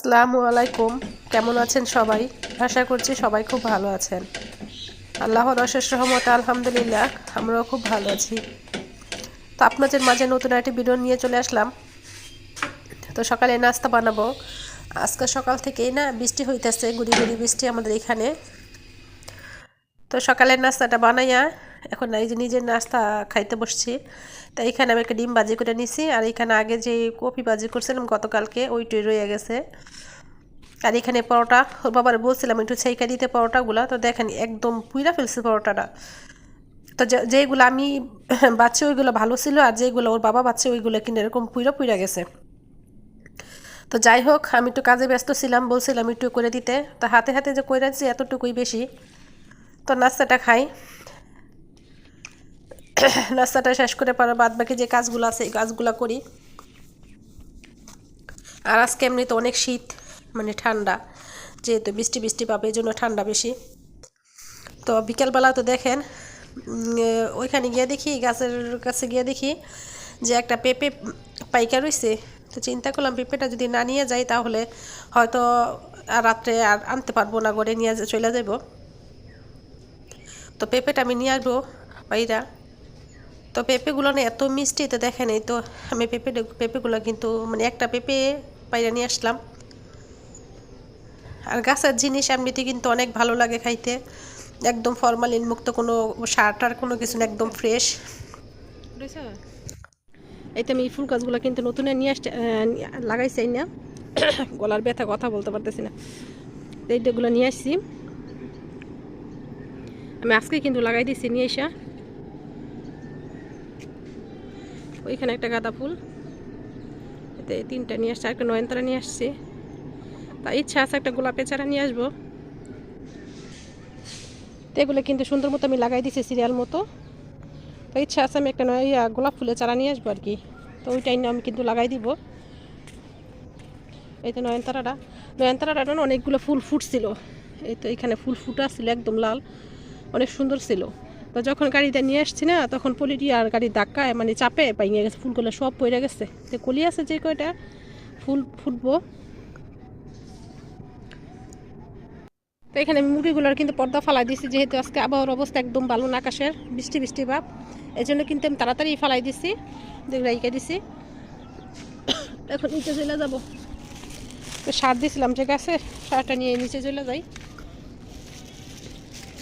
আসসালামু আলাইকুম। কেমন আছেন সবাই? আশা করছি সবাই খুব ভালো আছেন। আল্লাহর অশেষ রহমতে আলহামদুলিল্লাহ আমরাও খুব ভালো আছি। তো আপনাদের মাঝে নতুন একটি ভিডিও নিয়ে চলে আসলাম। তো সকালে নাস্তা বানাবো। আজকে সকাল থেকেই না বৃষ্টি হইতেছে, গুড়ি গুড়ি বৃষ্টি আমাদের এখানে। তো সকালের নাস্তাটা বানাইয়া এখন এই যে নিজের নাস্তা খাইতে বসছি। তো এখানে আমি একটা ডিম ভাজি করে নিছি, আর এখানে আগে যে কপি ভাজি করছিলাম গতকালকে ওইটাই রয়ে গেছে। আর এখানে পরোটা ওর বাবার বলছিলাম একটু ছেঁকা দিতে পরোটাগুলো, তো দেখেন একদম পুইরা ফেলছে পরোটাটা। তো যেগুলো আমি বাচ্চা ওইগুলো ভালো ছিল, আর যেগুলো ওর বাবা বাচ্চা ওইগুলো কিনে এরকম পুইরা পুইরা গেছে। তো যাই হোক, আমি একটু কাজে ব্যস্ত ছিলাম, বলছিলাম একটু করে দিতে, তো হাতে হাতে যে কইরা দিচ্ছি এতটুকুই বেশি। তো নাস্তাটা খাই। নাস্তাটা শেষ করে পরে বাদ বাকি যে কাজগুলো আছে এই কাজগুলো করি। আর আজকে এমনি তো অনেক শীত, মানে ঠান্ডা, যেহেতু বৃষ্টি বৃষ্টি পাবে এই জন্য ঠান্ডা বেশি। তো বিকেলবেলা তো দেখেন ওইখানে গিয়ে দেখি, গাছের কাছে গিয়ে দেখি যে একটা পেঁপে পাইকা রয়েছে। তো চিন্তা করলাম পেঁপেটা যদি না নিয়ে যাই তাহলে হয়তো আর রাত্রে আর আনতে পারবো না, করে নিয়ে চলে যাব। তো পেঁপেটা আমি নিয়ে আসবো পাইরা। তো পেঁপেগুলো না এত মিষ্টি, তো দেখেন এই তো আমি পেঁপেগুলো কিন্তু মানে একটা পেঁপে পাইরা নিয়ে আসলাম। আর গাছের জিনিস এমনিতে কিন্তু অনেক ভালো লাগে খাইতে, একদম ফরমালিন মুক্ত, কোনো সার টার কোনো কিছু না, একদম ফ্রেশ। এই তো আমি এই ফুল গাছগুলো কিন্তু নতুন নিয়ে আসতে লাগাইছি না, গলার ব্যথা, কথা বলতে পারতেছি না। এইগুলো নিয়ে আসছি আমি আজকে, কিন্তু লাগাই দিছি নিয়ে এসা। ওইখানে একটা গাঁদা ফুল, এতে তিনটা নিয়ে আসছি, একটা নয়নতারা নিয়ে আসছি। তা ইচ্ছা আছে একটা গোলাপের চারা নিয়ে আসবো। তো এগুলো কিন্তু সুন্দর মতো আমি লাগাই দিছি সিরিয়াল মতো। তো ইচ্ছা আছে আমি একটা গোলাপ ফুলের চারা নিয়ে আসবো আর কি। তো ওইটাই নিয়ে আমি কিন্তু লাগাই দিব। এই তো নয়নতারাটা না অনেকগুলো ফুল ফুটছিল। এই তো এখানে ফুল ফুটা ছিল একদম লাল, অনেক সুন্দর ছিল। তো যখন গাড়িতে নিয়ে আসছি না, তখন পলিটি আর গাড়ির ধাক্কায় মানে চাপে পাইয়ে গেছে, ফুলগুলো সব পড়ে গেছে। তো কলি আছে যে কয়টা ফুল ফুটবো। তো এখানে আমি মুরগিগুলোর কিন্তু পর্দা ফালাই দিছি, যেহেতু আজকে আবহাওয়ার অবস্থা একদম ভালো না, আকাশের বৃষ্টি বৃষ্টি ভাব, এই জন্য কিন্তু আমি তাড়াতাড়ি ফালাই দিছি, রেখে দিছি। এখন নিচে চলে যাবো। তো সার দিয়েছিলাম যে গাছে, সারটা নিয়ে নিচে চলে যাই।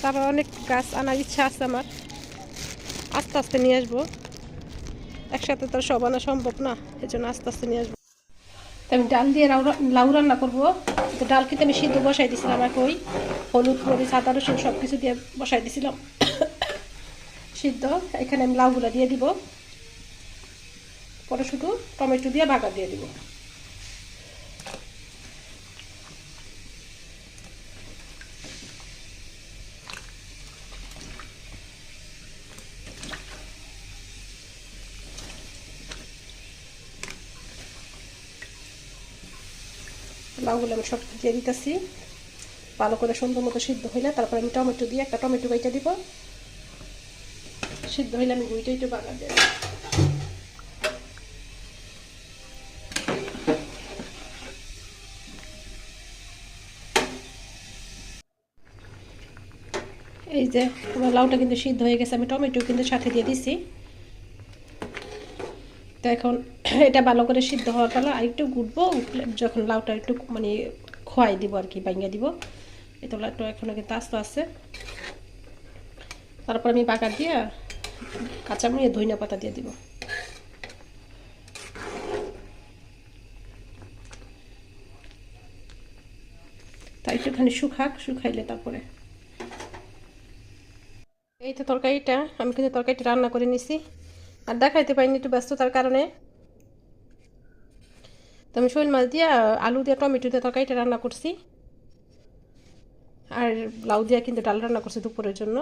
তারপর অনেক গাছ আনার ইচ্ছা আছে আমার, আস্তে আস্তে নিয়ে আসবো, একসাথে তো সব আনা সম্ভব না, এই জন্য আস্তে আস্তে নিয়ে আসবো। তো আমি ডাল দিয়ে লাউ রান্না করবো। তো ডাল কিন্তু আমি সিদ্ধ বসাই দিয়েছিলাম, আর ওই হলুদ মরিচ আদা রসুন সব কিছু দিয়ে বসাই দিয়েছিলাম সিদ্ধ। এখানে আমি লাউগুলো দিয়ে দিব, পরে শুধু টমেটো দিয়ে বাগার দিয়ে দিব। লাউগুলো আমি সব দিয়ে দিতেছি, ভালো করে সুন্দর মতো সিদ্ধ হইলে তারপর আমি টমেটো দিয়ে একটা টমেটো বাইটা দিব। সিদ্ধ হইলে আমি গুইটা একটু বাগার দিয়ে দিব। এই যে আমার লাউটা কিন্তু সিদ্ধ হয়ে গেছে, আমি টমেটো কিন্তু সাথে দিয়ে দিছি। তো এখন এটা ভালো করে সিদ্ধ হওয়ার পর আর একটু গুটবো, যখন লাউটা একটু মানে খোয়াই দিব আর কি, ভাঙিয়ে দিব। এই তো লাউটা এখনো কিন্তু আস্ত আছে। তারপর আমি বাগার দিয়ে কাঁচামরিচ ধনিয়া পাতা দিয়ে দিব। তাই একটুখানি শুকাইলে তারপরে এই তো তরকারিটা আমি কিন্তু তরকারিটা রান্না করে নিছি, আর দেখাইতে পারিনি একটু ব্যস্ততার কারণে। তো আমি শোল মাছ দিয়ে আলু দিয়ে টমেটো দিয়ে তরকারিটা রান্না করছি, আর লাউ দিয়ে কিন্তু ডাল রান্না করছি দুপুরের জন্য।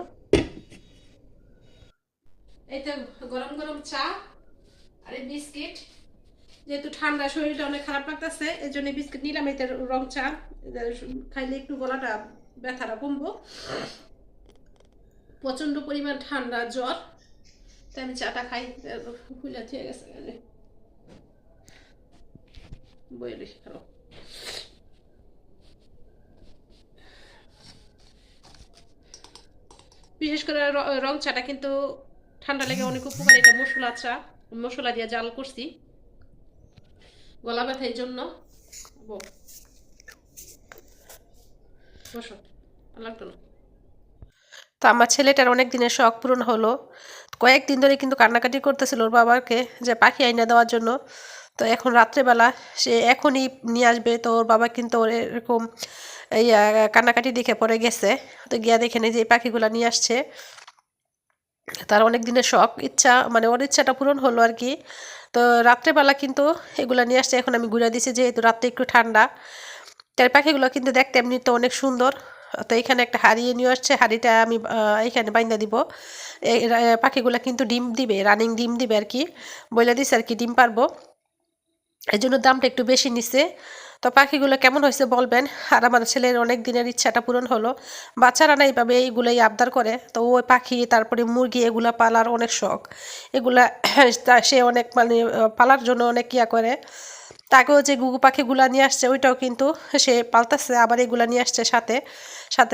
এই তো গরম গরম চা আর এই বিস্কিট, যেহেতু ঠান্ডা শরীরটা অনেক খারাপ লাগতেছে এই জন্য বিস্কিট নিলাম। এটা রং চা, খাইলে একটু গলাটা ব্যথাটা কমবো, প্রচন্ড পরিমাণ ঠান্ডা জ্বর, তাই আমি চাটা খাই। খুলে ঠিক গেছে বই রেখে বিশেষ করে রং চাটা কিন্তু ঠান্ডা লেগে অনেক উপকারী। এটা মশলা চা, মশলা দিয়ে জাল করছি, গলা ব্যথা এই জন্য। বসো, লাগতো না। তো আমার ছেলেটার অনেক দিনের শখ পূরণ হলো। কয়েকদিন ধরে কিন্তু কান্নাকাটি করতেছিল ওর বাবাকে যে পাখি আইনা দেওয়ার জন্য। তো এখন রাত্রেবেলা সে এখনই নিয়ে আসবে। তো ওর বাবা কিন্তু ওর এরকম এই কান্নাকাটি দেখে পরে গেছে। তো গিয়া দেখে যে এই পাখিগুলো নিয়ে আসছে। তার অনেক দিনের শখ, ইচ্ছা, মানে ওর ইচ্ছাটা পূরণ হলো আর কি। তো রাত্রেবেলা কিন্তু এগুলা নিয়ে আসছে। এখন আমি ঘুরে দিছি যেহেতু রাত্রে একটু ঠান্ডা। তার পাখিগুলো কিন্তু দেখতে এমনি তো অনেক সুন্দর। তো এখানে একটা হাড়ি নিয়ে আসছে, হাড়িটা আমি এখানে বাইন্দা দিব। এই পাখিগুলো কিন্তু ডিম দিবে, রানিং ডিম দিবে আর কি, বইলা দিছে আর কি ডিম পারবো। এই জন্য দামটা একটু বেশি নিচ্ছে। তো পাখিগুলো কেমন হয়েছে বলবেন। আর আমার ছেলের অনেক দিনের ইচ্ছাটা পূরণ হলো। বাচ্চারা না এইভাবে এইগুলোই আবদার করে। তো ওই পাখি তারপরে মুরগি এগুলা পালার অনেক শখ। এগুলা সে অনেক মানে পালার জন্য অনেক ইয়া করে। তাকেও যে গুগু পাখিগুলা নিয়ে আসছে ওইটাও কিন্তু সে পালতেছে, আবার এগুলা নিয়ে আসছে সাথে সাথে